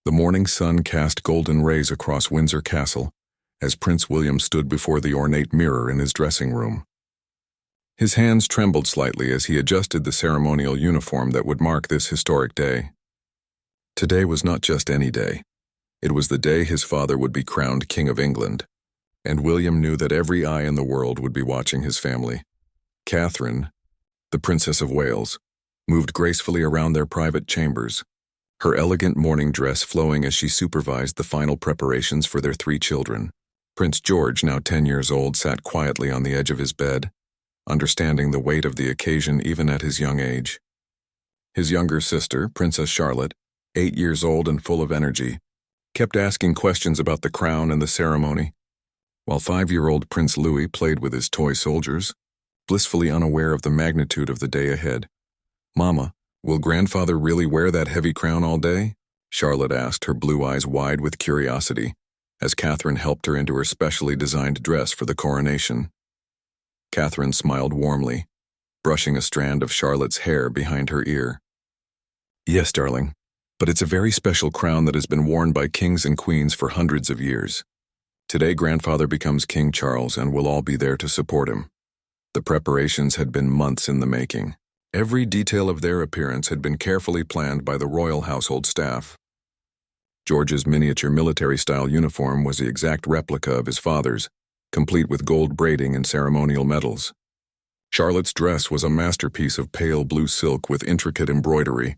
The morning sun cast golden rays across Windsor Castle as Prince William stood before the ornate mirror in his dressing room. His hands trembled slightly as he adjusted the ceremonial uniform that would mark this historic day. Today was not just any day. It was the day his father would be crowned King of England, and William knew that every eye in the world would be watching his family. Catherine, the Princess of Wales, moved gracefully around their private chambers, her elegant morning dress flowing as she supervised the final preparations for their 3 children. Prince George, now 10 years old, sat quietly on the edge of his bed, understanding the weight of the occasion even at his young age. His younger sister, Princess Charlotte, 8 years old and full of energy, kept asking questions about the crown and the ceremony, while 5-year-old Prince Louis played with his toy soldiers, blissfully unaware of the magnitude of the day ahead. "Mama, will grandfather really wear that heavy crown all day?" Charlotte asked, her blue eyes wide with curiosity, as Catherine helped her into her specially designed dress for the coronation. Catherine smiled warmly, brushing a strand of Charlotte's hair behind her ear. "Yes, darling, but it's a very special crown that has been worn by kings and queens for hundreds of years. Today grandfather becomes King Charles and we'll all be there to support him." The preparations had been months in the making. Every detail of their appearance had been carefully planned by the royal household staff. George's miniature military-style uniform was the exact replica of his father's, complete with gold braiding and ceremonial medals. Charlotte's dress was a masterpiece of pale blue silk with intricate embroidery,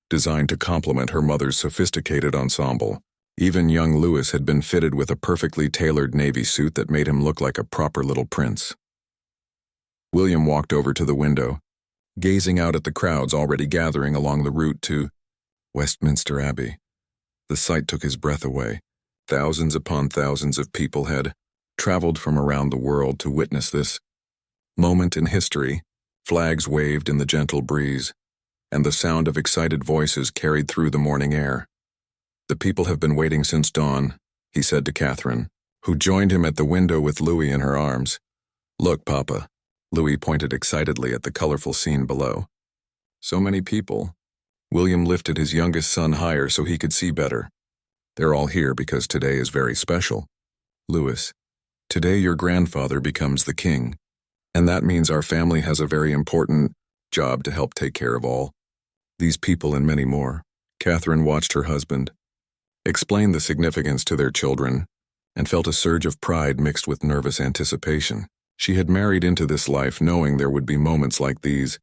designed to complement her mother's sophisticated ensemble. Even young Louis had been fitted with a perfectly tailored navy suit that made him look like a proper little prince. William walked over to the window, gazing out at the crowds already gathering along the route to Westminster Abbey. The sight took his breath away. Thousands upon thousands of people had traveled from around the world to witness this moment in history. Flags waved in the gentle breeze, and the sound of excited voices carried through the morning air. "The people have been waiting since dawn," he said to Catherine, who joined him at the window with Louis in her arms. "Look, Papa." Louis pointed excitedly at the colorful scene below. "So many people." William lifted his youngest son higher so he could see better. "They're all here because today is very special. Louis, today your grandfather becomes the king, and that means our family has a very important job to help take care of all these people and many more." Catherine watched her husband explain the significance to their children and felt a surge of pride mixed with nervous anticipation. She had married into this life knowing there would be moments like these,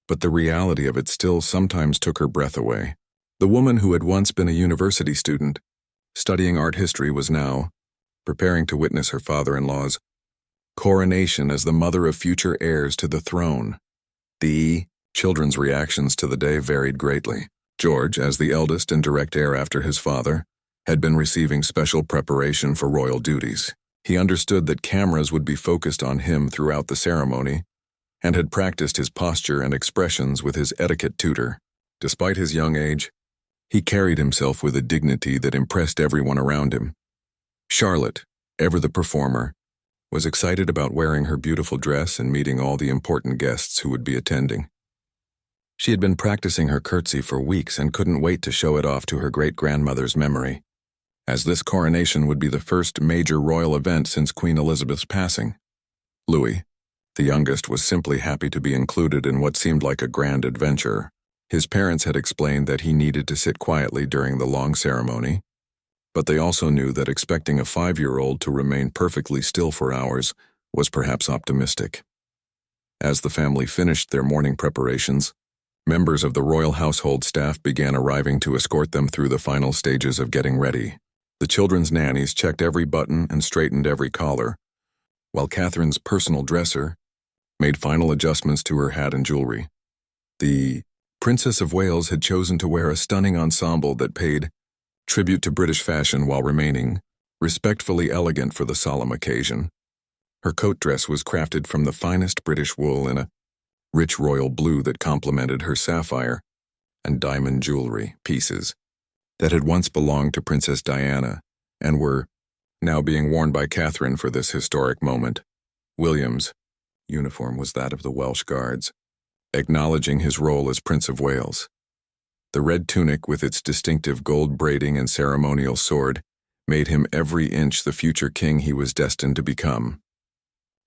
but the reality of it still sometimes took her breath away. The woman who had once been a university student, studying art history, was now preparing to witness her father-in-law's coronation as the mother of future heirs to the throne. The children's reactions to the day varied greatly. George, as the eldest and direct heir after his father, had been receiving special preparation for royal duties. He understood that cameras would be focused on him throughout the ceremony, and had practiced his posture and expressions with his etiquette tutor. Despite his young age, he carried himself with a dignity that impressed everyone around him. Charlotte, ever the performer, was excited about wearing her beautiful dress and meeting all the important guests who would be attending. She had been practicing her curtsy for weeks and couldn't wait to show it off to her great-grandmother's memory, as this coronation would be the first major royal event since Queen Elizabeth's passing. Louis, the youngest, was simply happy to be included in what seemed like a grand adventure. His parents had explained that he needed to sit quietly during the long ceremony, but they also knew that expecting a 5-year-old to remain perfectly still for hours was perhaps optimistic. As the family finished their morning preparations, members of the royal household staff began arriving to escort them through the final stages of getting ready. The children's nannies checked every button and straightened every collar, while Catherine's personal dresser made final adjustments to her hat and jewelry. The Princess of Wales had chosen to wear a stunning ensemble that paid tribute to British fashion while remaining respectfully elegant for the solemn occasion. Her coat dress was crafted from the finest British wool in a rich royal blue that complemented her sapphire and diamond jewelry pieces that had once belonged to Princess Diana and were now being worn by Catherine for this historic moment. William's uniform was that of the Welsh Guards, acknowledging his role as Prince of Wales. The red tunic with its distinctive gold braiding and ceremonial sword made him every inch the future king he was destined to become.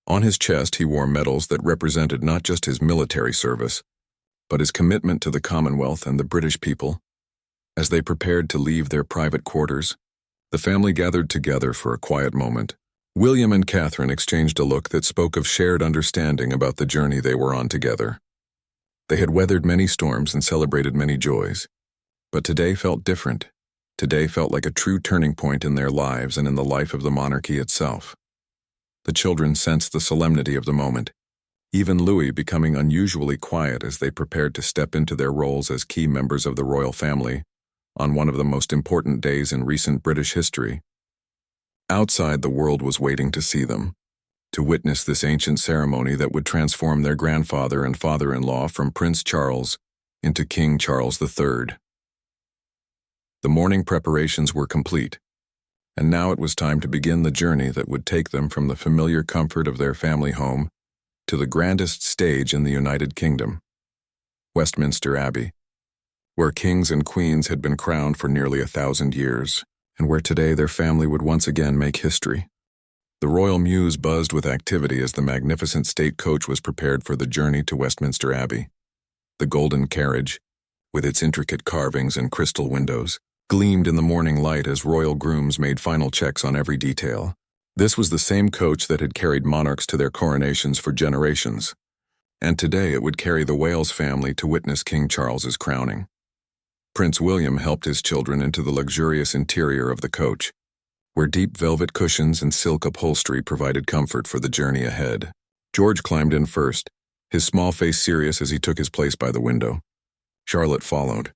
On his chest he wore medals that represented not just his military service, but his commitment to the Commonwealth and the British people. As they prepared to leave their private quarters, the family gathered together for a quiet moment. William and Catherine exchanged a look that spoke of shared understanding about the journey they were on together. They had weathered many storms and celebrated many joys, but today felt different. Today felt like a true turning point in their lives and in the life of the monarchy itself. The children sensed the solemnity of the moment, even Louis becoming unusually quiet as they prepared to step into their roles as key members of the royal family on one of the most important days in recent British history. Outside, the world was waiting to see them, to witness this ancient ceremony that would transform their grandfather and father-in-law from Prince Charles into King Charles III. The morning preparations were complete, and now it was time to begin the journey that would take them from the familiar comfort of their family home to the grandest stage in the United Kingdom, Westminster Abbey, where kings and queens had been crowned for nearly 1,000 years, and where today their family would once again make history. The royal mews buzzed with activity as the magnificent state coach was prepared for the journey to Westminster Abbey. The golden carriage, with its intricate carvings and crystal windows, gleamed in the morning light as royal grooms made final checks on every detail. This was the same coach that had carried monarchs to their coronations for generations, and today it would carry the Wales family to witness King Charles's crowning. Prince William helped his children into the luxurious interior of the coach, where deep velvet cushions and silk upholstery provided comfort for the journey ahead. George climbed in first, his small face serious as he took his place by the window. Charlotte followed,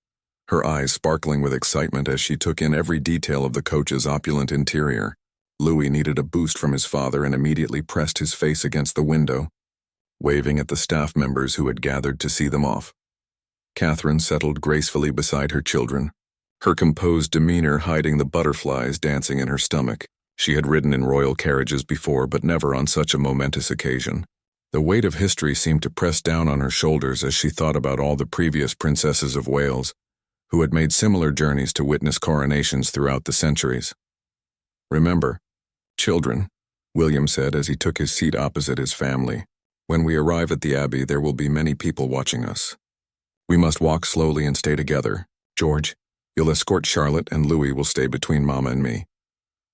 her eyes sparkling with excitement as she took in every detail of the coach's opulent interior. Louis needed a boost from his father and immediately pressed his face against the window, waving at the staff members who had gathered to see them off. Catherine settled gracefully beside her children, her composed demeanor hiding the butterflies dancing in her stomach. She had ridden in royal carriages before, but never on such a momentous occasion. The weight of history seemed to press down on her shoulders as she thought about all the previous princesses of Wales, who had made similar journeys to witness coronations throughout the centuries. "Remember, children," William said as he took his seat opposite his family, "when we arrive at the Abbey, there will be many people watching us. We must walk slowly and stay together. George, you'll escort Charlotte, and Louis will stay between Mama and me."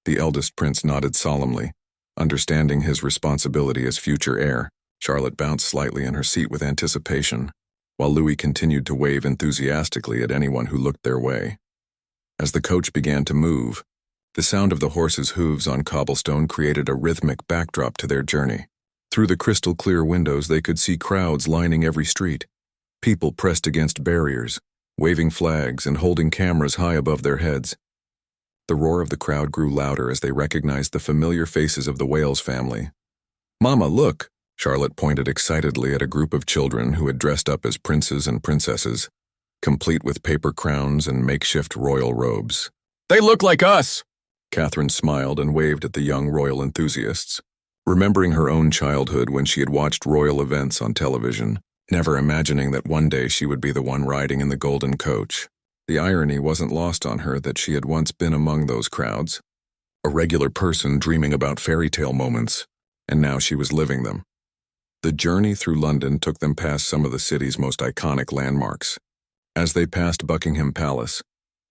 The eldest prince nodded solemnly, understanding his responsibility as future heir. Charlotte bounced slightly in her seat with anticipation, while Louis continued to wave enthusiastically at anyone who looked their way. As the coach began to move, the sound of the horses' hooves on cobblestone created a rhythmic backdrop to their journey. Through the crystal-clear windows they could see crowds lining every street, people pressed against barriers, waving flags and holding cameras high above their heads. The roar of the crowd grew louder as they recognized the familiar faces of the Wales family. "Mama, look!" Charlotte pointed excitedly at a group of children who had dressed up as princes and princesses, complete with paper crowns and makeshift royal robes. "They look like us!" Catherine smiled and waved at the young royal enthusiasts, remembering her own childhood when she had watched royal events on television, never imagining that one day she would be the one riding in the golden coach. The irony wasn't lost on her that she had once been among those crowds, a regular person dreaming about fairy tale moments, and now she was living them. The journey through London took them past some of the city's most iconic landmarks. As they passed Buckingham Palace,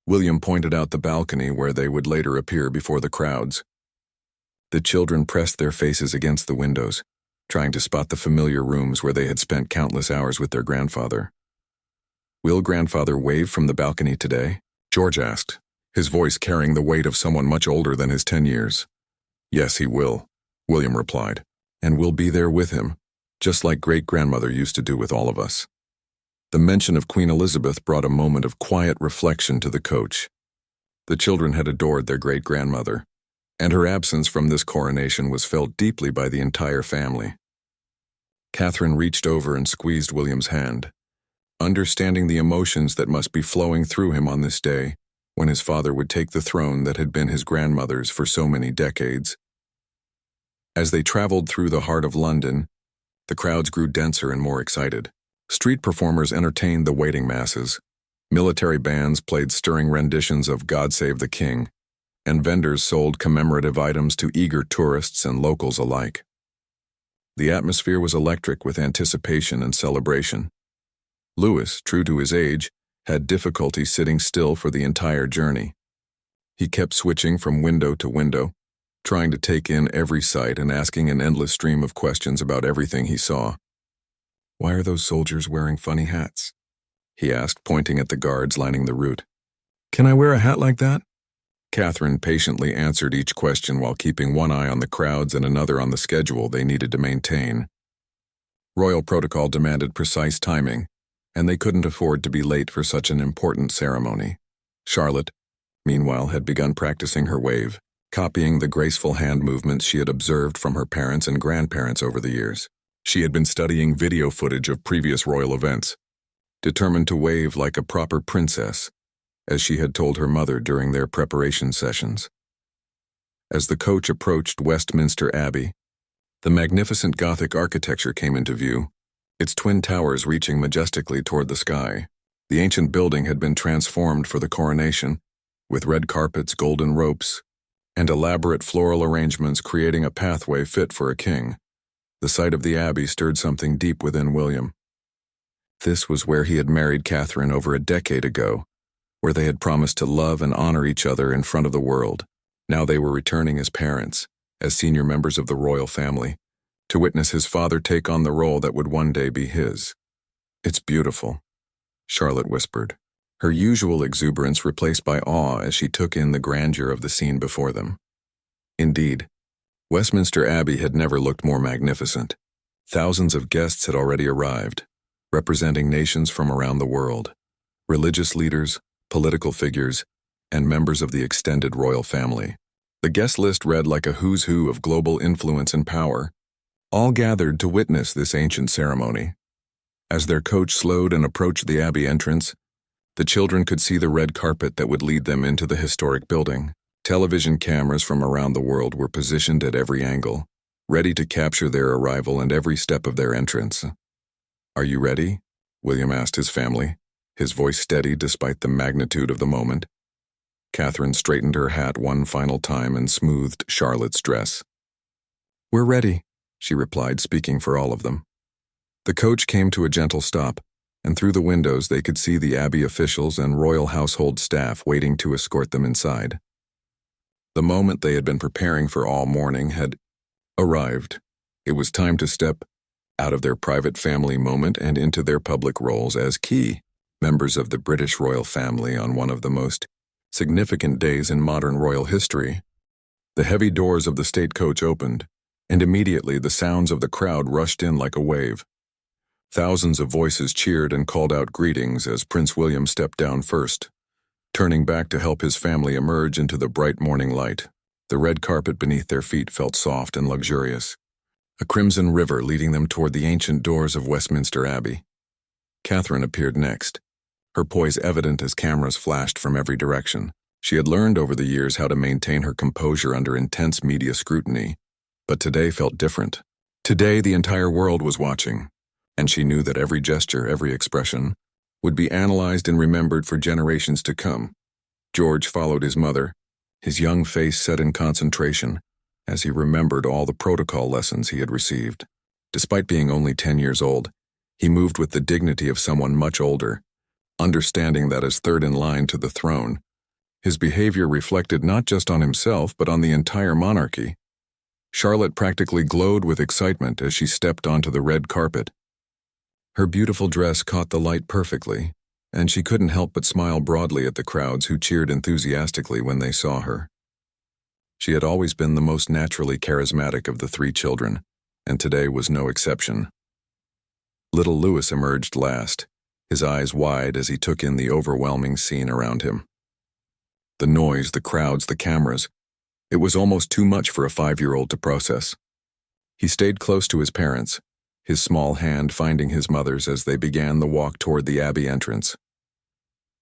William pointed out the balcony where they would later appear before the crowds. The children pressed their faces against the windows, trying to spot the familiar rooms where they had spent countless hours with their grandfather. "Will grandfather wave from the balcony today?" George asked, his voice carrying the weight of someone much older than his 10 years. "Yes, he will," William replied, "and we'll be there with him, just like great-grandmother used to do with all of us." The mention of Queen Elizabeth brought a moment of quiet reflection to the coach. The children had adored their great-grandmother, and her absence from this coronation was felt deeply by the entire family. Catherine reached over and squeezed William's hand, understanding the emotions that must be flowing through him on this day, when his father would take the throne that had been his grandmother's for so many decades. As they traveled through the heart of London, the crowds grew denser and more excited. Street performers entertained the waiting masses, Military bands played stirring renditions of God Save the King, and vendors sold commemorative items to eager tourists and locals alike. The atmosphere was electric with anticipation and celebration. Lewis, true to his age, had difficulty sitting still for the entire journey. He kept switching from window to window, trying to take in every sight and asking an endless stream of questions about everything he saw. "Why are those soldiers wearing funny hats?" he asked, pointing at the guards lining the route. "Can I wear a hat like that?" Catherine patiently answered each question while keeping one eye on the crowds and another on the schedule they needed to maintain. Royal protocol demanded precise timing, and they couldn't afford to be late for such an important ceremony. Charlotte, meanwhile, had begun practicing her wave, copying the graceful hand movements she had observed from her parents and grandparents over the years. She had been studying video footage of previous royal events, determined to wave like a proper princess, as she had told her mother during their preparation sessions. As the coach approached Westminster Abbey, the magnificent Gothic architecture came into view, its twin towers reaching majestically toward the sky. The ancient building had been transformed for the coronation, with red carpets, golden ropes, and elaborate floral arrangements creating a pathway fit for a king. The sight of the abbey stirred something deep within William. This was where he had married Catherine over a decade ago, where they had promised to love and honor each other in front of the world. Now they were returning as parents, as senior members of the royal family, to witness his father take on the role that would one day be his. "It's beautiful," Charlotte whispered, her usual exuberance replaced by awe as she took in the grandeur of the scene before them. Indeed, Westminster Abbey had never looked more magnificent. Thousands of guests had already arrived, representing nations from around the world, religious leaders, political figures, and members of the extended royal family. The guest list read like a who's who of global influence and power, all gathered to witness this ancient ceremony. As their coach slowed and approached the Abbey entrance, the children could see the red carpet that would lead them into the historic building. Television cameras from around the world were positioned at every angle, ready to capture their arrival and every step of their entrance. "Are you ready?" William asked his family, his voice steady despite the magnitude of the moment. Catherine straightened her hat one final time and smoothed Charlotte's dress. "We're ready," she replied, speaking for all of them. The coach came to a gentle stop, and through the windows they could see the Abbey officials and royal household staff waiting to escort them inside. The moment they had been preparing for all morning had arrived. It was time to step out of their private family moment and into their public roles as key members of the British royal family on one of the most significant days in modern royal history. The heavy doors of the state coach opened, and immediately the sounds of the crowd rushed in like a wave. Thousands of voices cheered and called out greetings as Prince William stepped down first, turning back to help his family emerge into the bright morning light. The red carpet beneath their feet felt soft and luxurious, a crimson river leading them toward the ancient doors of Westminster Abbey. Catherine appeared next, her poise evident as cameras flashed from every direction. She had learned over the years how to maintain her composure under intense media scrutiny, but today felt different. Today the entire world was watching, and she knew that every gesture, every expression, would be analyzed and remembered for generations to come. George followed his mother, his young face set in concentration, as he remembered all the protocol lessons he had received. Despite being only 10 years old, he moved with the dignity of someone much older, understanding that as third in line to the throne, his behavior reflected not just on himself but on the entire monarchy. Charlotte practically glowed with excitement as she stepped onto the red carpet. Her beautiful dress caught the light perfectly, and she couldn't help but smile broadly at the crowds who cheered enthusiastically when they saw her. She had always been the most naturally charismatic of the three children, and today was no exception. Little Louis emerged last, his eyes wide as he took in the overwhelming scene around him. The noise, the crowds, the cameras, it was almost too much for a 5-year-old to process. He stayed close to his parents, his small hand finding his mother's as they began the walk toward the Abbey entrance.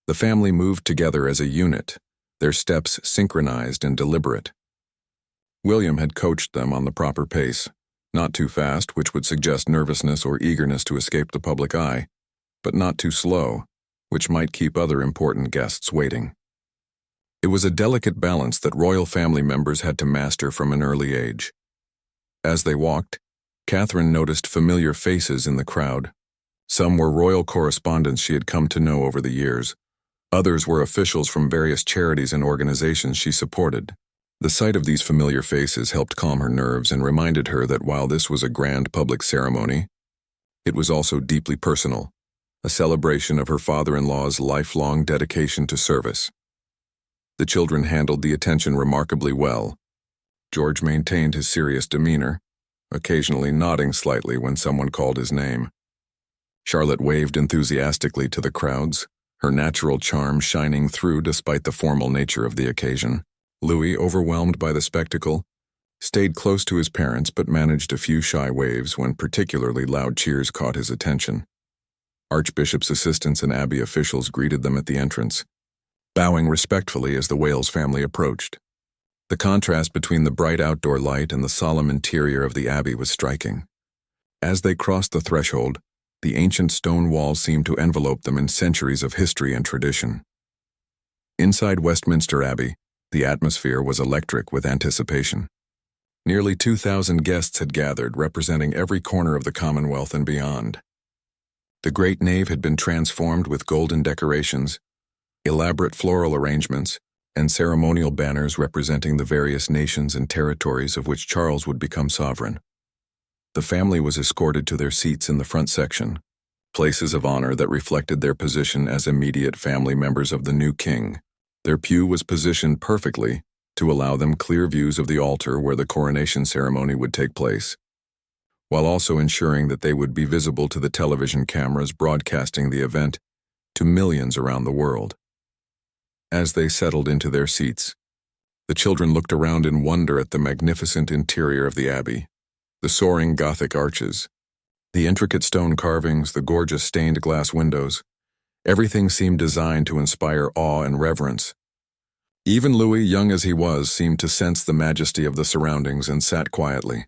The family moved together as a unit, their steps synchronized and deliberate. William had coached them on the proper pace, not too fast, which would suggest nervousness or eagerness to escape the public eye, but not too slow, which might keep other important guests waiting. It was a delicate balance that royal family members had to master from an early age. As they walked, Catherine noticed familiar faces in the crowd. Some were royal correspondents she had come to know over the years. Others were officials from various charities and organizations she supported. The sight of these familiar faces helped calm her nerves and reminded her that while this was a grand public ceremony, it was also deeply personal, a celebration of her father-in-law's lifelong dedication to service. The children handled the attention remarkably well. George maintained his serious demeanor, occasionally nodding slightly when someone called his name. Charlotte waved enthusiastically to the crowds, her natural charm shining through despite the formal nature of the occasion. Louis, overwhelmed by the spectacle, stayed close to his parents but managed a few shy waves when particularly loud cheers caught his attention. Archbishop's assistants and abbey officials greeted them at the entrance, bowing respectfully as the Wales family approached. The contrast between the bright outdoor light and the solemn interior of the abbey was striking. As they crossed the threshold, the ancient stone walls seemed to envelope them in centuries of history and tradition. Inside Westminster Abbey, the atmosphere was electric with anticipation. Nearly 2,000 guests had gathered, representing every corner of the Commonwealth and beyond. The great nave had been transformed with golden decorations, elaborate floral arrangements, and ceremonial banners representing the various nations and territories of which Charles would become sovereign. The family was escorted to their seats in the front section, places of honor that reflected their position as immediate family members of the new king. Their pew was positioned perfectly to allow them clear views of the altar where the coronation ceremony would take place, while also ensuring that they would be visible to the television cameras broadcasting the event to millions around the world. As they settled into their seats, the children looked around in wonder at the magnificent interior of the abbey, the soaring Gothic arches, the intricate stone carvings, the gorgeous stained glass windows. Everything seemed designed to inspire awe and reverence. Even Louis, young as he was, seemed to sense the majesty of the surroundings and sat quietly,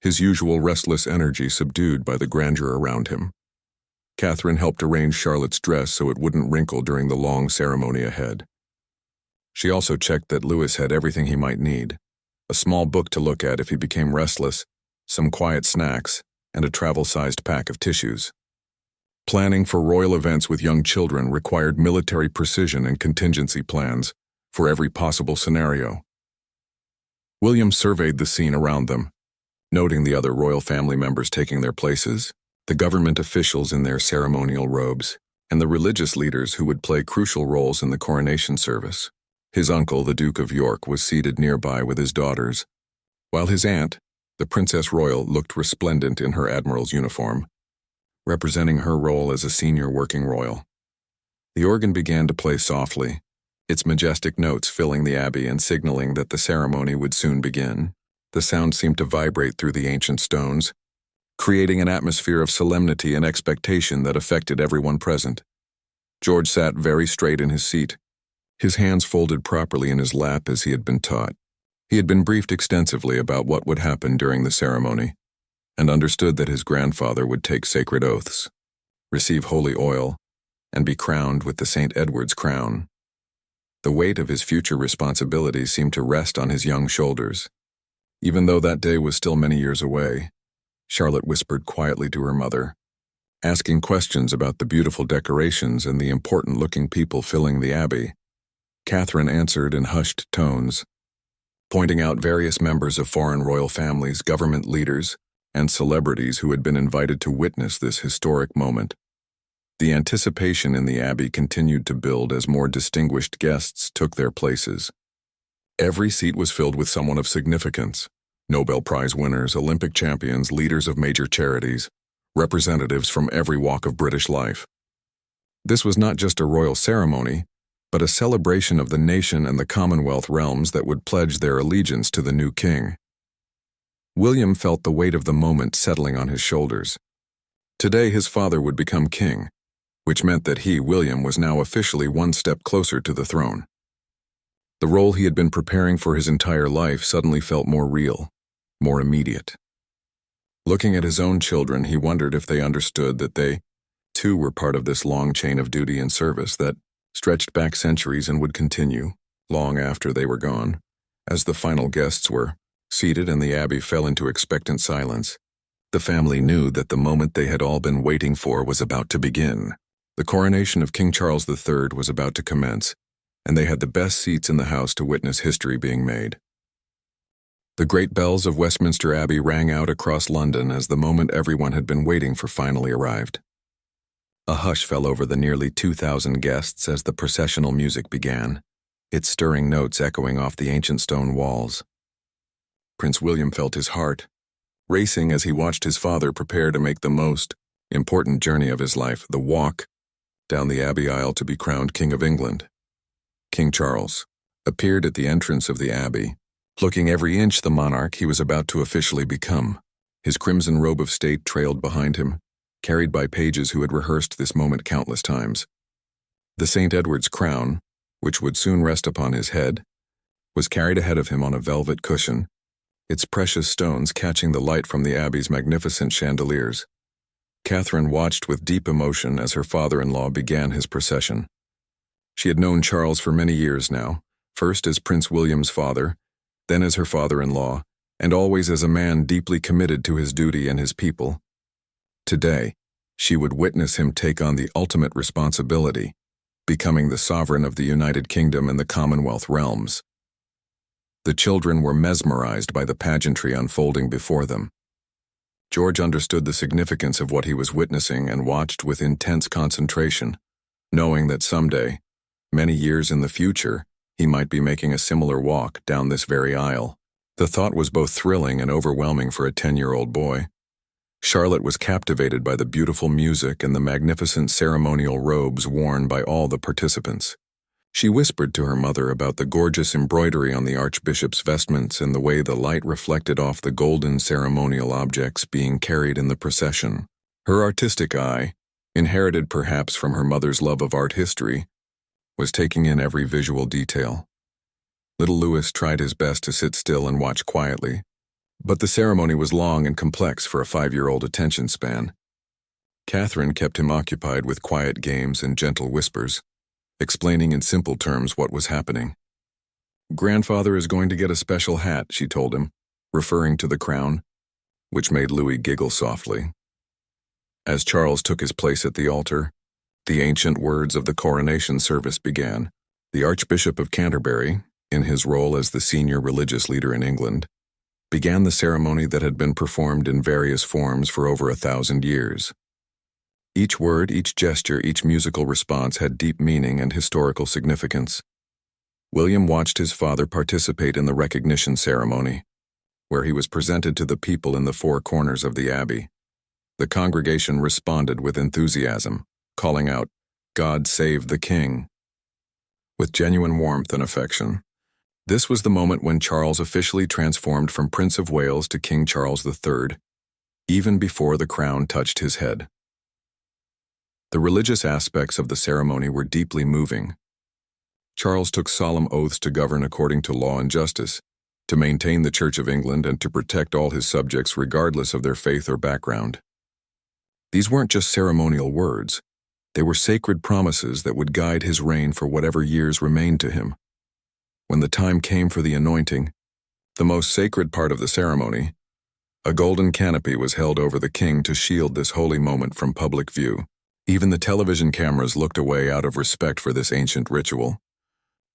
his usual restless energy subdued by the grandeur around him. Catherine helped arrange Charlotte's dress so it wouldn't wrinkle during the long ceremony ahead. She also checked that Louis had everything he might need: a small book to look at if he became restless, some quiet snacks, and a travel-sized pack of tissues. Planning for royal events with young children required military precision and contingency plans for every possible scenario. William surveyed the scene around them, noting the other royal family members taking their places, the government officials in their ceremonial robes, and the religious leaders who would play crucial roles in the coronation service. His uncle, the Duke of York, was seated nearby with his daughters, while his aunt, the Princess Royal, looked resplendent in her admiral's uniform, representing her role as a senior working royal. The organ began to play softly, its majestic notes filling the abbey and signaling that the ceremony would soon begin. The sound seemed to vibrate through the ancient stones, creating an atmosphere of solemnity and expectation that affected everyone present. George sat very straight in his seat, his hands folded properly in his lap as he had been taught. He had been briefed extensively about what would happen during the ceremony, and understood that his grandfather would take sacred oaths, receive holy oil, and be crowned with the St. Edward's crown. The weight of his future responsibilities seemed to rest on his young shoulders. Even though that day was still many years away, Charlotte whispered quietly to her mother, asking questions about the beautiful decorations and the important-looking people filling the abbey. Catherine answered in hushed tones, pointing out various members of foreign royal families, government leaders, and celebrities who had been invited to witness this historic moment. The anticipation in the abbey continued to build as more distinguished guests took their places. Every seat was filled with someone of significance: Nobel Prize winners, Olympic champions, leaders of major charities, representatives from every walk of British life. This was not just a royal ceremony, but a celebration of the nation and the Commonwealth realms that would pledge their allegiance to the new king. William felt the weight of the moment settling on his shoulders. Today his father would become king, which meant that he, William, was now officially one step closer to the throne. The role he had been preparing for his entire life suddenly felt more real, more immediate. Looking at his own children, he wondered if they understood that they, too were part of this long chain of duty and service that stretched back centuries and would continue, long after they were gone. As the final guests were seated and the abbey fell into expectant silence, the family knew that the moment they had all been waiting for was about to begin. The coronation of King Charles III was about to commence, and they had the best seats in the house to witness history being made. The great bells of Westminster Abbey rang out across London as the moment everyone had been waiting for finally arrived. A hush fell over the nearly 2,000 guests as the processional music began, its stirring notes echoing off the ancient stone walls. Prince William felt his heart racing as he watched his father prepare to make the most important journey of his life, the walk down the Abbey aisle to be crowned King of England. King Charles appeared at the entrance of the Abbey, looking every inch the monarch he was about to officially become. His crimson robe of state trailed behind him, carried by pages who had rehearsed this moment countless times. The St. Edward's crown, which would soon rest upon his head, was carried ahead of him on a velvet cushion, its precious stones catching the light from the Abbey's magnificent chandeliers. Catherine watched with deep emotion as her father-in-law began his procession. She had known Charles for many years now, first as Prince William's father, then as her father-in-law, and always as a man deeply committed to his duty and his people. Today, she would witness him take on the ultimate responsibility, becoming the sovereign of the United Kingdom and the Commonwealth realms. The children were mesmerized by the pageantry unfolding before them. George understood the significance of what he was witnessing and watched with intense concentration, knowing that someday, many years in the future, he might be making a similar walk down this very aisle. The thought was both thrilling and overwhelming for a 10-year-old boy. Charlotte was captivated by the beautiful music and the magnificent ceremonial robes worn by all the participants. She whispered to her mother about the gorgeous embroidery on the Archbishop's vestments and the way the light reflected off the golden ceremonial objects being carried in the procession. Her artistic eye, inherited perhaps from her mother's love of art history, was taking in every visual detail. Little Louis tried his best to sit still and watch quietly, but the ceremony was long and complex for a 5-year-old attention span. Catherine kept him occupied with quiet games and gentle whispers, explaining in simple terms what was happening. "Grandfather is going to get a special hat," she told him, referring to the crown, which made Louis giggle softly. As Charles took his place at the altar, the ancient words of the coronation service began. The Archbishop of Canterbury, in his role as the senior religious leader in England, began the ceremony that had been performed in various forms for over 1,000 years. Each word, each gesture, each musical response had deep meaning and historical significance. William watched his father participate in the recognition ceremony, where he was presented to the people in the four corners of the Abbey. The congregation responded with enthusiasm, calling out, "God save the King," with genuine warmth and affection. This was the moment when Charles officially transformed from Prince of Wales to King Charles III, even before the crown touched his head. The religious aspects of the ceremony were deeply moving. Charles took solemn oaths to govern according to law and justice, to maintain the Church of England and to protect all his subjects regardless of their faith or background. These weren't just ceremonial words. They were sacred promises that would guide his reign for whatever years remained to him. When the time came for the anointing, the most sacred part of the ceremony, a golden canopy was held over the king to shield this holy moment from public view. Even the television cameras looked away out of respect for this ancient ritual.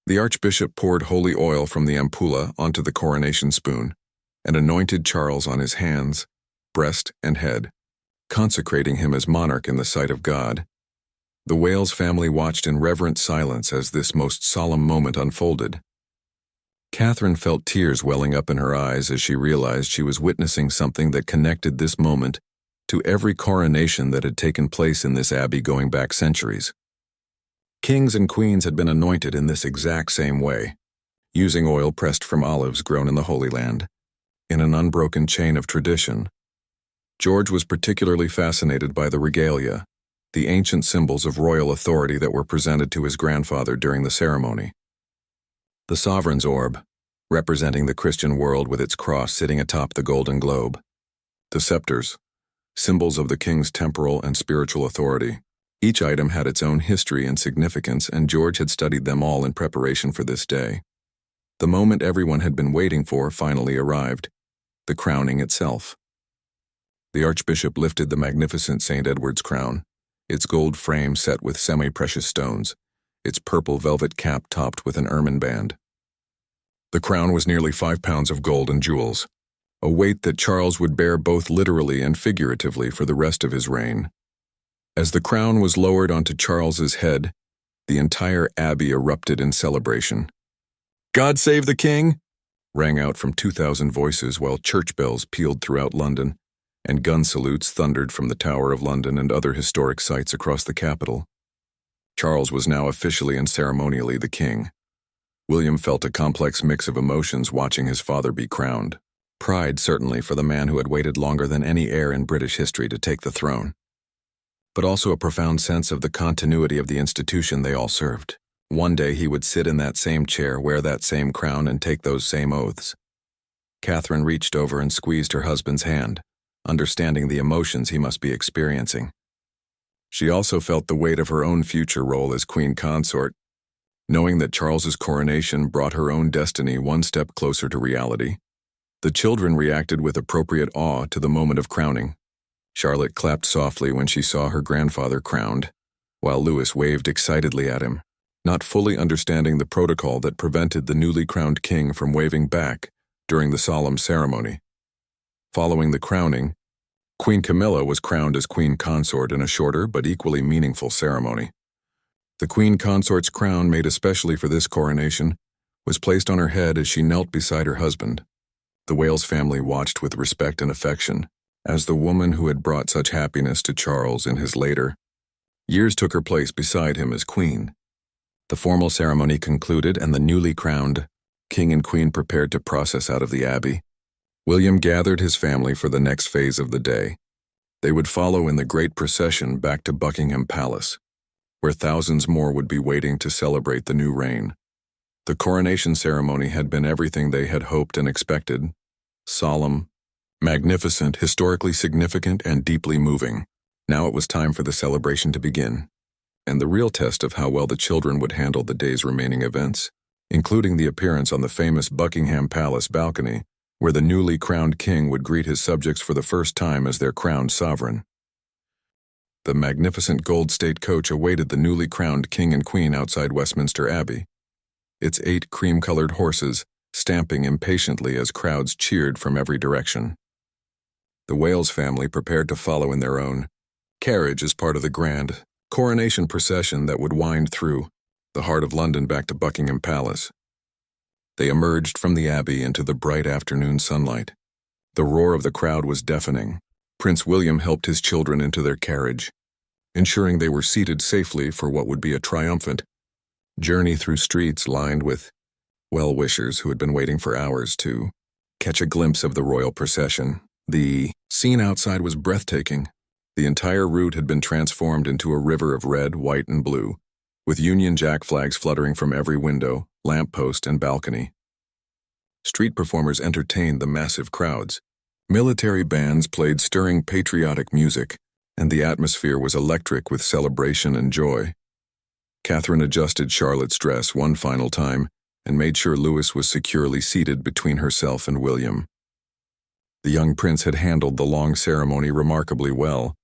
The Archbishop poured holy oil from the ampulla onto the coronation spoon and anointed Charles on his hands, breast, and head, consecrating him as monarch in the sight of God. The Wales family watched in reverent silence as this most solemn moment unfolded. Catherine felt tears welling up in her eyes as she realized she was witnessing something that connected this moment to every coronation that had taken place in this abbey going back centuries. Kings and queens had been anointed in this exact same way, using oil pressed from olives grown in the Holy Land, in an unbroken chain of tradition. George was particularly fascinated by the regalia, the ancient symbols of royal authority that were presented to his grandfather during the ceremony. The sovereign's orb, representing the Christian world with its cross sitting atop the golden globe. The scepters, symbols of the king's temporal and spiritual authority, Each item had its own history and significance, and George had studied them all in preparation for this day. The moment everyone had been waiting for finally arrived, the crowning itself. The Archbishop lifted the magnificent St. Edward's crown, its gold frame set with semi-precious stones, its purple velvet cap topped with an ermine band. The crown was nearly 5 pounds of gold and jewels, a weight that Charles would bear both literally and figuratively for the rest of his reign. As the crown was lowered onto Charles's head, the entire abbey erupted in celebration. "God save the King!" rang out from 2,000 voices while church bells pealed throughout London, and gun salutes thundered from the Tower of London and other historic sites across the capital. Charles was now officially and ceremonially the king. William felt a complex mix of emotions watching his father be crowned. Pride, certainly, for the man who had waited longer than any heir in British history to take the throne, but also a profound sense of the continuity of the institution they all served. One day he would sit in that same chair, wear that same crown, and take those same oaths. Catherine reached over and squeezed her husband's hand, understanding the emotions he must be experiencing. She also felt the weight of her own future role as queen consort, knowing that Charles's coronation brought her own destiny one step closer to reality. The children reacted with appropriate awe to the moment of crowning. Charlotte clapped softly when she saw her grandfather crowned, while Louis waved excitedly at him, not fully understanding the protocol that prevented the newly crowned king from waving back during the solemn ceremony. Following the crowning, Queen Camilla was crowned as queen consort in a shorter but equally meaningful ceremony. The queen consort's crown, made especially for this coronation, was placed on her head as she knelt beside her husband. The Wales family watched with respect and affection as the woman who had brought such happiness to Charles in his later years took her place beside him as queen. The formal ceremony concluded, and the newly crowned king and queen prepared to process out of the abbey. William gathered his family for the next phase of the day. They would follow in the great procession back to Buckingham Palace, where thousands more would be waiting to celebrate the new reign. The coronation ceremony had been everything they had hoped and expected: solemn, magnificent, historically significant, and deeply moving. Now it was time for the celebration to begin, and the real test of how well the children would handle the day's remaining events, including the appearance on the famous Buckingham Palace balcony, where the newly crowned king would greet his subjects for the first time as their crowned sovereign. The magnificent gold state coach awaited the newly crowned king and queen outside Westminster Abbey, its 8 cream-colored horses stamping impatiently as crowds cheered from every direction. The Wales family prepared to follow in their own carriage as part of the grand coronation procession that would wind through the heart of London back to Buckingham Palace. They emerged from the Abbey into the bright afternoon sunlight. The roar of the crowd was deafening. Prince William helped his children into their carriage, ensuring they were seated safely for what would be a triumphant journey through streets lined with well-wishers who had been waiting for hours to catch a glimpse of the royal procession. The scene outside was breathtaking. The entire route had been transformed into a river of red, white, and blue, with Union Jack flags fluttering from every window, lamppost, and balcony. Street performers entertained the massive crowds. Military bands played stirring patriotic music, and the atmosphere was electric with celebration and joy. Catherine adjusted Charlotte's dress one final time and made sure Louis was securely seated between herself and William. The young prince had handled the long ceremony remarkably well,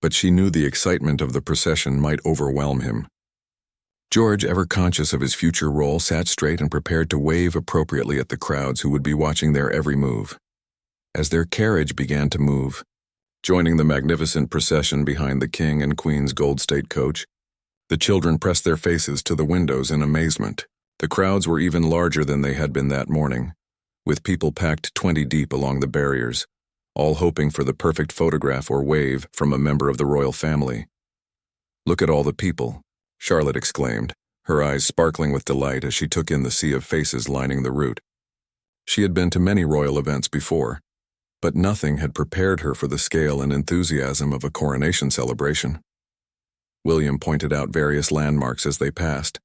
but she knew the excitement of the procession might overwhelm him. George, ever conscious of his future role, sat straight and prepared to wave appropriately at the crowds who would be watching their every move. As their carriage began to move, joining the magnificent procession behind the king and queen's gold state coach, the children pressed their faces to the windows in amazement. The crowds were even larger than they had been that morning, with people packed 20 deep along the barriers, all hoping for the perfect photograph or wave from a member of the royal family. "Look at all the people," Charlotte exclaimed, her eyes sparkling with delight as she took in the sea of faces lining the route. She had been to many royal events before, but nothing had prepared her for the scale and enthusiasm of a coronation celebration. William pointed out various landmarks as they passed,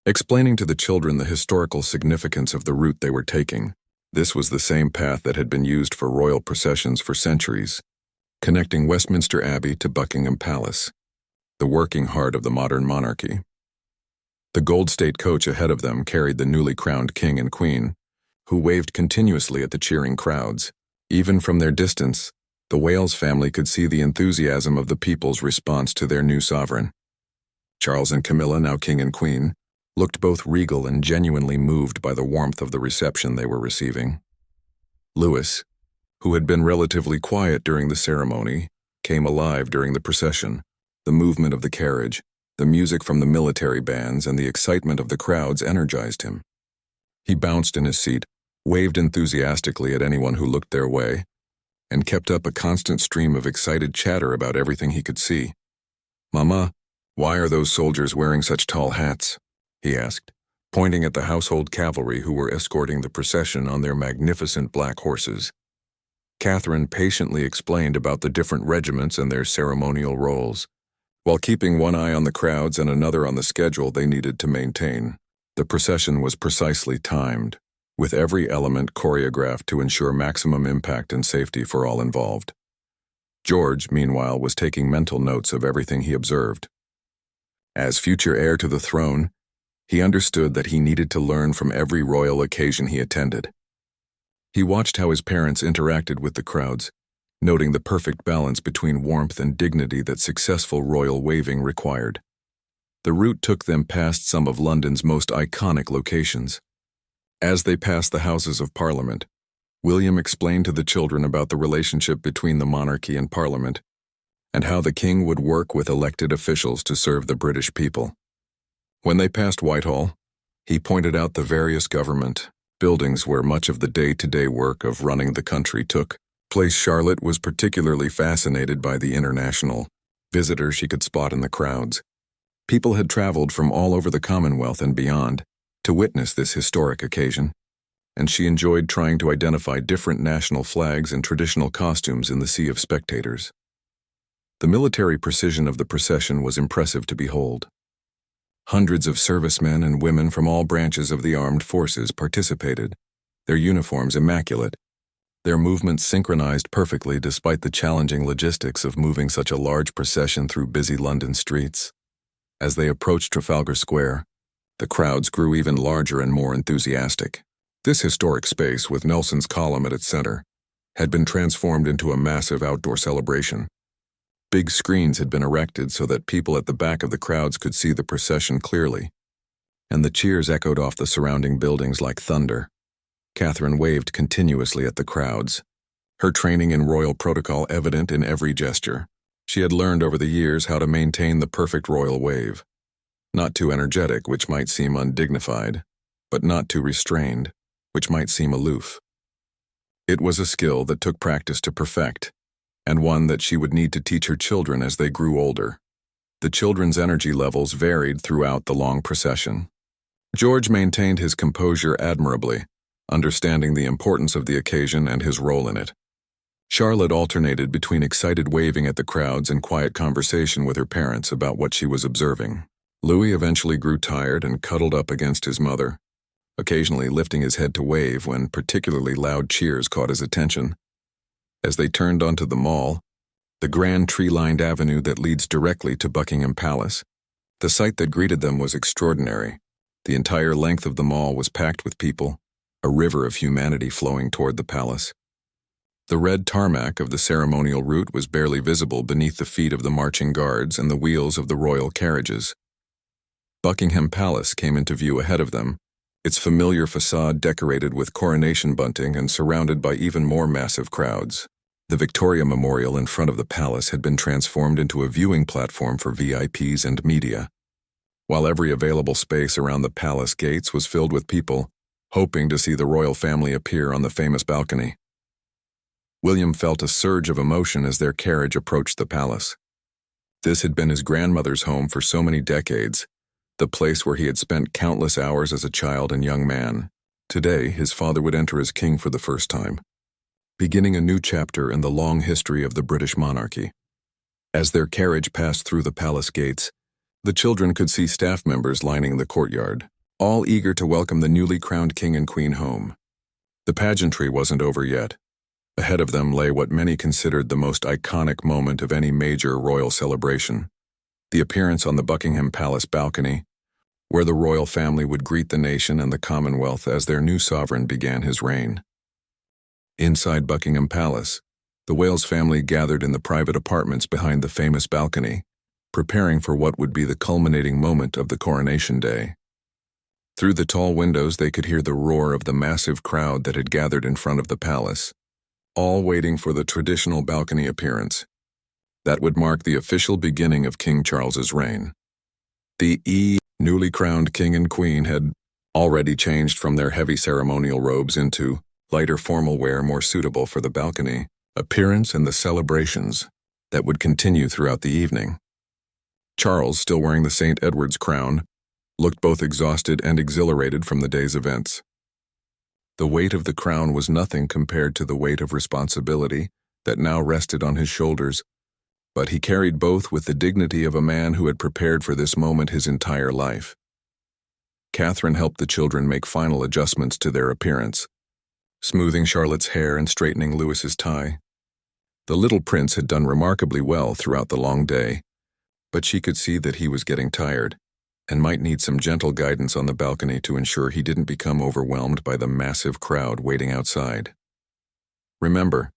explaining to the children the historical significance of the route they were taking. This was the same path that had been used for royal processions for centuries, connecting Westminster Abbey to Buckingham Palace. the working heart of the modern monarchy. The gold state coach ahead of them carried the newly crowned king and queen, who waved continuously at the cheering crowds. Even from their distance, the Wales family could see the enthusiasm of the people's response to their new sovereign. Charles and Camilla, now king and queen, looked both regal and genuinely moved by the warmth of the reception they were receiving. Louis, who had been relatively quiet during the ceremony, came alive during the procession. The movement of the carriage, the music from the military bands, and the excitement of the crowds energized him. He bounced in his seat, waved enthusiastically at anyone who looked their way, and kept up a constant stream of excited chatter about everything he could see. "Mama, why are those soldiers wearing such tall hats?" he asked, pointing at the household cavalry who were escorting the procession on their magnificent black horses. Catherine patiently explained about the different regiments and their ceremonial roles, while keeping one eye on the crowds and another on the schedule they needed to maintain. The procession was precisely timed, with every element choreographed to ensure maximum impact and safety for all involved. George, meanwhile, was taking mental notes of everything he observed. As future heir to the throne, he understood that he needed to learn from every royal occasion he attended. He watched how his parents interacted with the crowds, noting the perfect balance between warmth and dignity that successful royal waving required. The route took them past some of London's most iconic locations. As they passed the Houses of Parliament, William explained to the children about the relationship between the monarchy and Parliament, and how the king would work with elected officials to serve the British people. When they passed Whitehall, he pointed out the various government buildings where much of the day-to-day work of running the country took place. Charlotte was particularly fascinated by the international visitors she could spot in the crowds. People had traveled from all over the Commonwealth and beyond to witness this historic occasion, and she enjoyed trying to identify different national flags and traditional costumes in the sea of spectators. The military precision of the procession was impressive to behold. Hundreds of servicemen and women from all branches of the armed forces participated, their uniforms immaculate, their movements synchronized perfectly despite the challenging logistics of moving such a large procession through busy London streets. As they approached Trafalgar Square, the crowds grew even larger and more enthusiastic. This historic space, with Nelson's column at its center, had been transformed into a massive outdoor celebration. Big screens had been erected so that people at the back of the crowds could see the procession clearly, and the cheers echoed off the surrounding buildings like thunder. Catherine waved continuously at the crowds, her training in royal protocol evident in every gesture. She had learned over the years how to maintain the perfect royal wave. Not too energetic, which might seem undignified, but not too restrained, which might seem aloof. It was a skill that took practice to perfect, and one that she would need to teach her children as they grew older. The children's energy levels varied throughout the long procession. George maintained his composure admirably, understanding the importance of the occasion and his role in it. Charlotte alternated between excited waving at the crowds and quiet conversation with her parents about what she was observing. Louis eventually grew tired and cuddled up against his mother, occasionally lifting his head to wave when particularly loud cheers caught his attention. As they turned onto the Mall, the grand tree-lined avenue that leads directly to Buckingham Palace, the sight that greeted them was extraordinary. The entire length of the Mall was packed with people, a river of humanity flowing toward the palace. The red tarmac of the ceremonial route was barely visible beneath the feet of the marching guards and the wheels of the royal carriages. Buckingham Palace came into view ahead of them, its familiar facade decorated with coronation bunting and surrounded by even more massive crowds. The Victoria Memorial in front of the palace had been transformed into a viewing platform for VIPs and media, while every available space around the palace gates was filled with people, hoping to see the royal family appear on the famous balcony. William felt a surge of emotion as their carriage approached the palace. This had been his grandmother's home for so many decades, the place where he had spent countless hours as a child and young man. Today, his father would enter as king for the first time, beginning a new chapter in the long history of the British monarchy. As their carriage passed through the palace gates, the children could see staff members lining the courtyard, all eager to welcome the newly crowned king and queen home. The pageantry wasn't over yet. Ahead of them lay what many considered the most iconic moment of any major royal celebration: The appearance on the Buckingham Palace balcony, where the royal family would greet the nation and the Commonwealth as their new sovereign began his reign. Inside Buckingham Palace, the Wales family gathered in the private apartments behind the famous balcony, preparing for what would be the culminating moment of the coronation day. Through the tall windows they could hear the roar of the massive crowd that had gathered in front of the palace, all waiting for the traditional balcony appearance. That would mark the official beginning of King Charles's reign. The newly crowned king and queen had already changed from their heavy ceremonial robes into lighter formal wear more suitable for the balcony appearance and the celebrations that would continue throughout the evening. Charles, still wearing the St. Edward's crown, looked both exhausted and exhilarated from the day's events. The weight of the crown was nothing compared to the weight of responsibility that now rested on his shoulders, but he carried both with the dignity of a man who had prepared for this moment his entire life. Catherine helped the children make final adjustments to their appearance, smoothing Charlotte's hair and straightening Louis's tie. The little prince had done remarkably well throughout the long day, but she could see that he was getting tired and might need some gentle guidance on the balcony to ensure he didn't become overwhelmed by the massive crowd waiting outside. "Remember,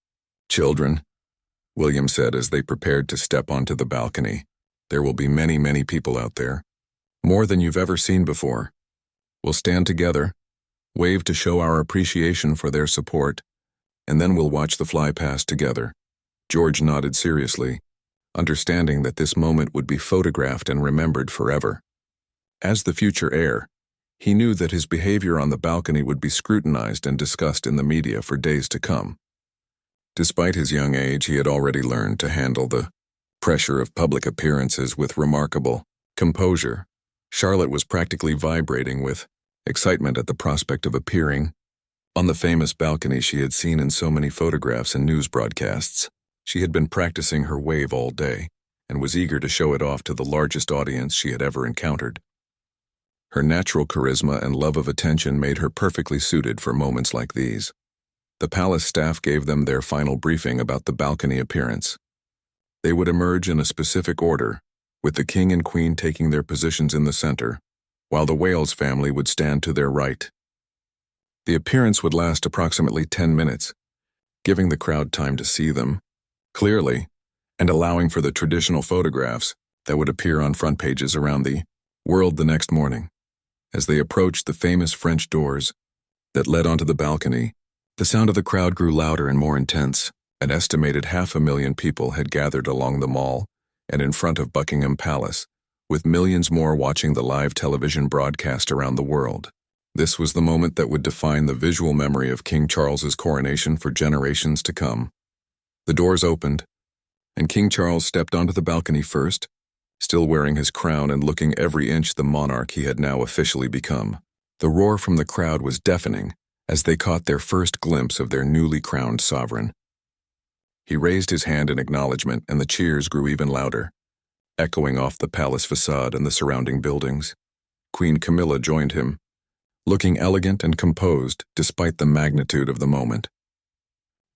children," William said as they prepared to step onto the balcony, "there will be many, many people out there, more than you've ever seen before. We'll stand together, wave to show our appreciation for their support, and then we'll watch the fly past together." George nodded seriously, understanding that this moment would be photographed and remembered forever. As the future heir, he knew that his behavior on the balcony would be scrutinized and discussed in the media for days to come. Despite his young age, he had already learned to handle the pressure of public appearances with remarkable composure. Charlotte was practically vibrating with excitement at the prospect of appearing on the famous balcony she had seen in so many photographs and news broadcasts. She had been practicing her wave all day and was eager to show it off to the largest audience she had ever encountered. Her natural charisma and love of attention made her perfectly suited for moments like these. The palace staff gave them their final briefing about the balcony appearance. They would emerge in a specific order, with the king and queen taking their positions in the center, while the Wales family would stand to their right. The appearance would last approximately 10 minutes, giving the crowd time to see them clearly and allowing for the traditional photographs that would appear on front pages around the world the next morning. As they approached the famous French doors that led onto the balcony, the sound of the crowd grew louder and more intense. An estimated 500,000 people had gathered along the Mall and in front of Buckingham Palace, with millions more watching the live television broadcast around the world. This was the moment that would define the visual memory of King Charles's coronation for generations to come. The doors opened, and King Charles stepped onto the balcony first, still wearing his crown and looking every inch the monarch he had now officially become. The roar from the crowd was deafening as they caught their first glimpse of their newly crowned sovereign. He raised his hand in acknowledgement, and the cheers grew even louder, echoing off the palace facade and the surrounding buildings. Queen Camilla joined him, looking elegant and composed despite the magnitude of the moment.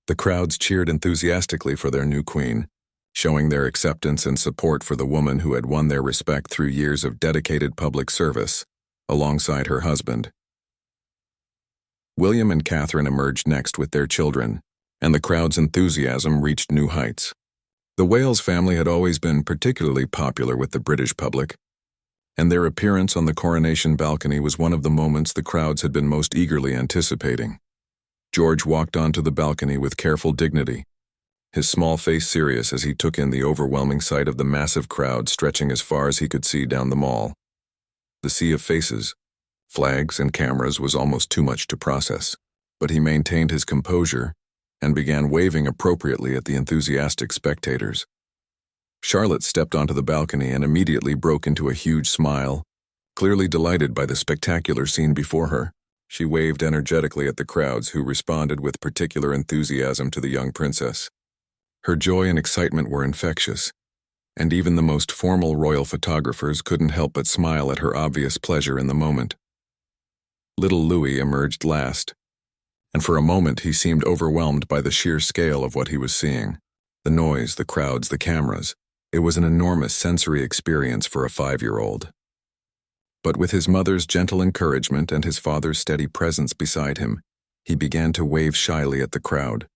The crowds cheered enthusiastically for their new queen, showing their acceptance and support for the woman who had won their respect through years of dedicated public service, alongside her husband. William and Catherine emerged next with their children, and the crowd's enthusiasm reached new heights. The Wales family had always been particularly popular with the British public, and their appearance on the coronation balcony was one of the moments the crowds had been most eagerly anticipating. George walked onto the balcony with careful dignity, his small face serious as he took in the overwhelming sight of the massive crowd stretching as far as he could see down the Mall. The sea of faces, flags, and cameras was almost too much to process, but he maintained his composure and began waving appropriately at the enthusiastic spectators. Charlotte stepped onto the balcony and immediately broke into a huge smile, clearly delighted by the spectacular scene before her. She waved energetically at the crowds, who responded with particular enthusiasm to the young princess. Her joy and excitement were infectious, and even the most formal royal photographers couldn't help but smile at her obvious pleasure in the moment. Little Louis emerged last, and for a moment he seemed overwhelmed by the sheer scale of what he was seeing. The noise, the crowds, the cameras. It was an enormous sensory experience for a 5-year-old. But with his mother's gentle encouragement and his father's steady presence beside him, he began to wave shyly at the crowd,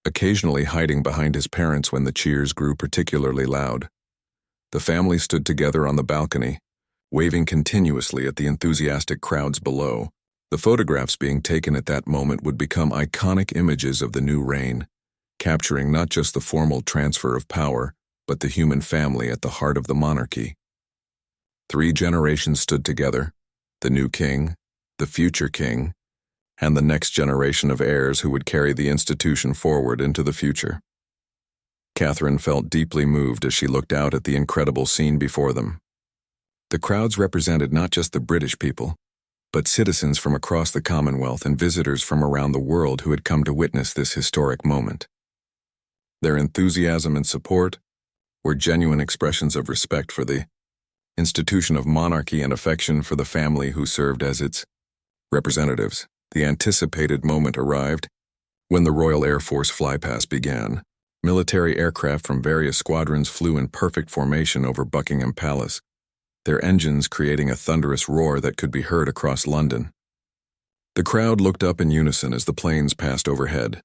occasionally hiding behind his parents when the cheers grew particularly loud. The family stood together on the balcony, waving continuously at the enthusiastic crowds below. The photographs being taken at that moment would become iconic images of the new reign, capturing not just the formal transfer of power, but the human family at the heart of the monarchy. 3 generations stood together, the new king, the future king, and the next generation of heirs who would carry the institution forward into the future. Catherine felt deeply moved as she looked out at the incredible scene before them. The crowds represented not just the British people, but citizens from across the Commonwealth and visitors from around the world who had come to witness this historic moment. Their enthusiasm and support were genuine expressions of respect for the institution of monarchy and affection for the family who served as its representatives. The anticipated moment arrived when the Royal Air Force flypast began. Military aircraft from various squadrons flew in perfect formation over Buckingham Palace, their engines creating a thunderous roar that could be heard across London. The crowd looked up in unison as the planes passed overhead,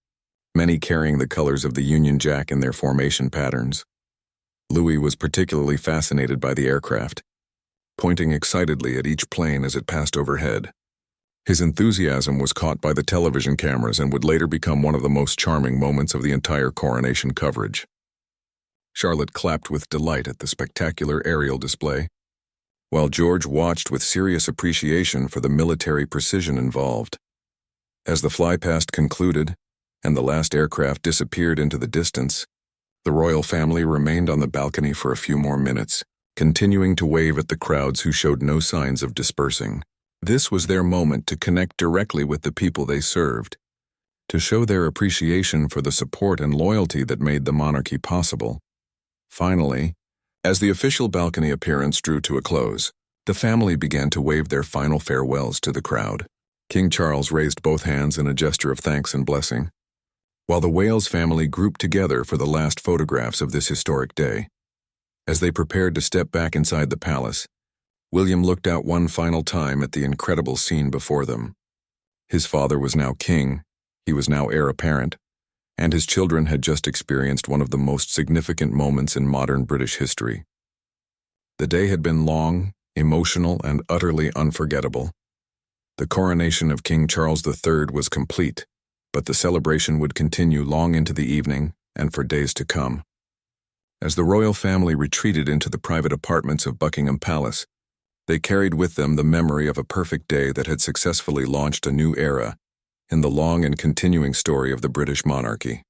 many carrying the colors of the Union Jack in their formation patterns. Louis was particularly fascinated by the aircraft, pointing excitedly at each plane as it passed overhead. His enthusiasm was caught by the television cameras and would later become one of the most charming moments of the entire coronation coverage. Charlotte clapped with delight at the spectacular aerial display, while George watched with serious appreciation for the military precision involved. As the flypast concluded, and the last aircraft disappeared into the distance, the royal family remained on the balcony for a few more minutes, continuing to wave at the crowds who showed no signs of dispersing. This was their moment to connect directly with the people they served, to show their appreciation for the support and loyalty that made the monarchy possible. Finally, as the official balcony appearance drew to a close, the family began to wave their final farewells to the crowd. King Charles raised both hands in a gesture of thanks and blessing, while the Wales family grouped together for the last photographs of this historic day. As they prepared to step back inside the palace, William looked out one final time at the incredible scene before them. His father was now king, he was now heir apparent, and his children had just experienced one of the most significant moments in modern British history. The day had been long, emotional, and utterly unforgettable. The coronation of King Charles III was complete, but the celebration would continue long into the evening and for days to come. As the royal family retreated into the private apartments of Buckingham Palace, they carried with them the memory of a perfect day that had successfully launched a new era in the long and continuing story of the British monarchy.